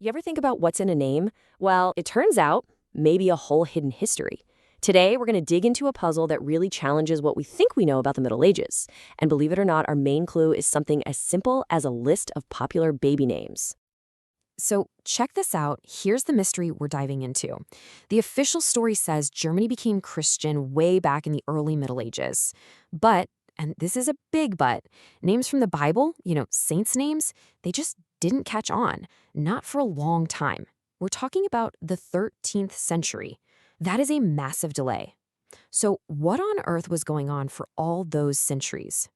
You ever think about what's in a name? Well, it turns out maybe a whole hidden history. Today, we're going to dig into a puzzle that really challenges what we think we know about the Middle Ages. And believe it or not, our main clue is something as simple as a list of popular baby names. So, check this out. Here's the mystery we're diving into. The official story says Germany became Christian way back in the early Middle Ages. But, and this is a big but, names from the Bible, saints' names, they just didn't catch on. Not for a long time. We're talking about the 13th century. That is a massive delay. So, what on earth was going on for all those centuries?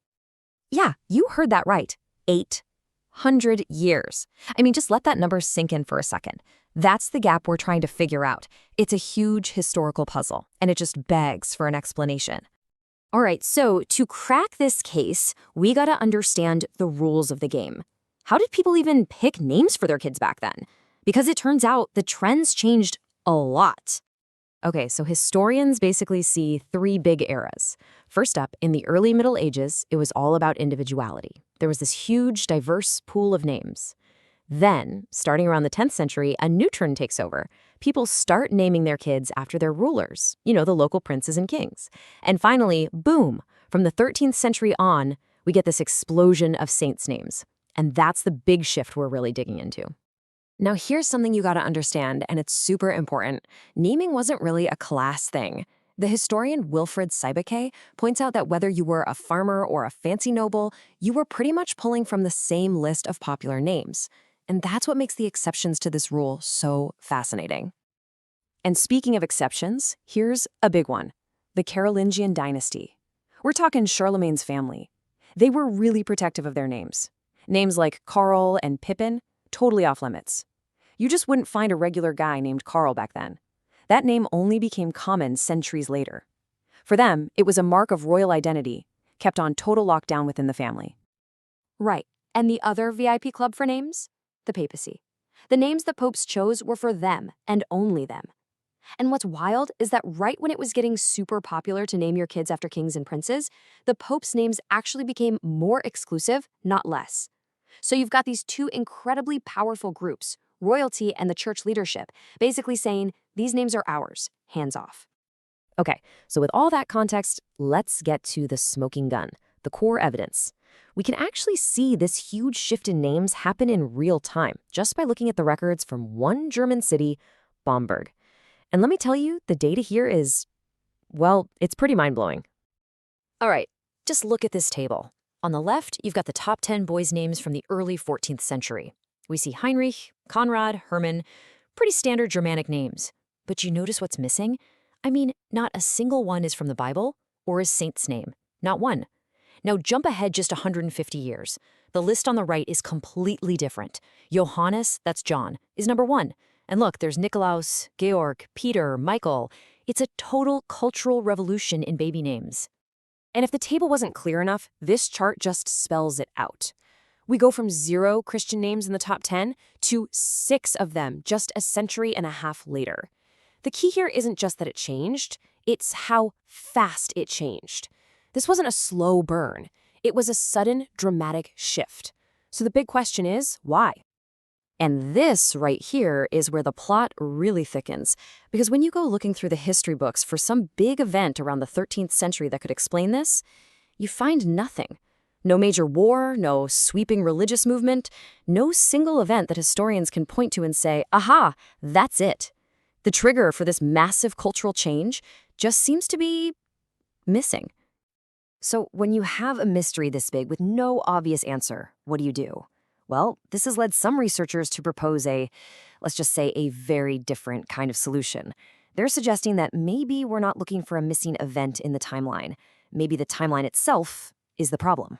Yeah, you heard that right. 800 years. I mean, just let that number sink in for a second. That's the gap we're trying to figure out. It's a huge historical puzzle, and it just begs for an explanation. All right, so to crack this case, we gotta understand the rules of the game. How did people even pick names for their kids back then? Because it turns out the trends changed a lot. Okay, so historians basically see three big eras. First up, in the early Middle Ages, it was all about individuality. There was this huge, diverse pool of names. Then, starting around the 10th century, a new trend takes over. People start naming their kids after their rulers, the local princes and kings. And finally, boom, from the 13th century on, we get this explosion of saints' names. And that's the big shift we're really digging into. Now, here's something you gotta understand, and it's super important. Naming wasn't really a class thing. The historian Wilfred Siebeck points out that whether you were a farmer or a fancy noble, you were pretty much pulling from the same list of popular names. And that's what makes the exceptions to this rule so fascinating. And speaking of exceptions, here's a big one. The Carolingian dynasty. We're talking Charlemagne's family. They were really protective of their names. Names like Karl and Pippin, totally off limits. You just wouldn't find a regular guy named Karl back then. That name only became common centuries later. For them, it was a mark of royal identity, kept on total lockdown within the family. Right. And the other VIP club for names? The papacy. The names the popes chose were for them, and only them. And what's wild is that right when it was getting super popular to name your kids after kings and princes, the popes' names actually became more exclusive, not less. So you've got these two incredibly powerful groups, royalty and the church leadership, basically saying, these names are ours, hands off. Okay, so with all that context, let's get to the smoking gun, the core evidence. We can actually see this huge shift in names happen in real time, just by looking at the records from one German city, Bamberg. And let me tell you, the data here is, well, it's pretty mind-blowing. All right, just look at this table. On the left, you've got the top 10 boys' names from the early 14th century. We see Heinrich, Konrad, Hermann, pretty standard Germanic names. But you notice what's missing? I mean, not a single one is from the Bible or a saint's name. Not one. Now jump ahead just 150 years. The list on the right is completely different. Johannes, that's John, is number 1. And look, there's Nikolaus, Georg, Peter, Michael. It's a total cultural revolution in baby names. And if the table wasn't clear enough, this chart just spells it out. We go from 0 Christian names in the top 10 to 6 of them just a century and a half later. The key here isn't just that it changed, it's how fast it changed. This wasn't a slow burn. It was a sudden, dramatic shift. So the big question is, why? And this right here is where the plot really thickens. Because when you go looking through the history books for some big event around the 13th century that could explain this, you find nothing. No major war, no sweeping religious movement, no single event that historians can point to and say, aha, that's it. The trigger for this massive cultural change just seems to be missing. So when you have a mystery this big with no obvious answer, what do you do? Well, this has led some researchers to propose let's just say, a very different kind of solution. They're suggesting that maybe we're not looking for a missing event in the timeline. Maybe the timeline itself is the problem.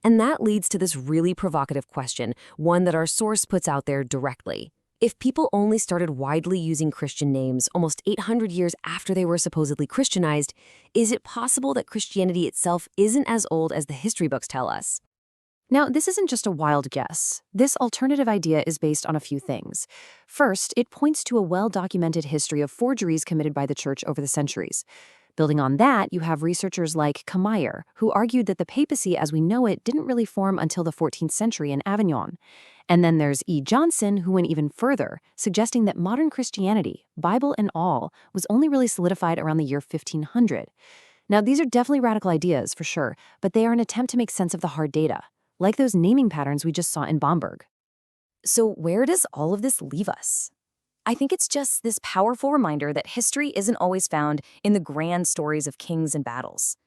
And that leads to this really provocative question, one that our source puts out there directly. If people only started widely using Christian names almost 800 years after they were supposedly Christianized, is it possible that Christianity itself isn't as old as the history books tell us? Now, this isn't just a wild guess. This alternative idea is based on a few things. First, it points to a well-documented history of forgeries committed by the church over the centuries. Building on that, you have researchers like Kammeyer, who argued that the papacy as we know it didn't really form until the 14th century in Avignon. And then there's E. Johnson, who went even further, suggesting that modern Christianity, Bible and all, was only really solidified around the year 1500. Now, these are definitely radical ideas, for sure, but they are an attempt to make sense of the hard data, like those naming patterns we just saw in Bamberg. So where does all of this leave us? I think it's just this powerful reminder that history isn't always found in the grand stories of kings and battles.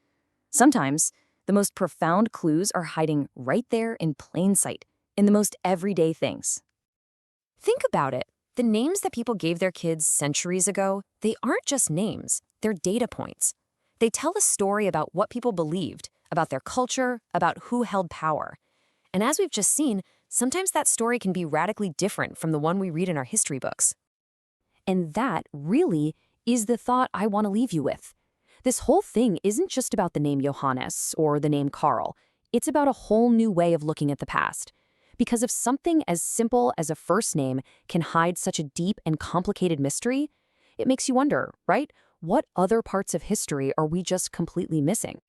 Sometimes, the most profound clues are hiding right there in plain sight, in the most everyday things. Think about it. The names that people gave their kids centuries ago, they aren't just names, they're data points. They tell a story about what people believed, about their culture, about who held power. And as we've just seen, sometimes that story can be radically different from the one we read in our history books. And that, really, is the thought I want to leave you with. This whole thing isn't just about the name Johannes or the name Karl. It's about a whole new way of looking at the past. Because if something as simple as a first name can hide such a deep and complicated mystery, it makes you wonder, right? What other parts of history are we just completely missing?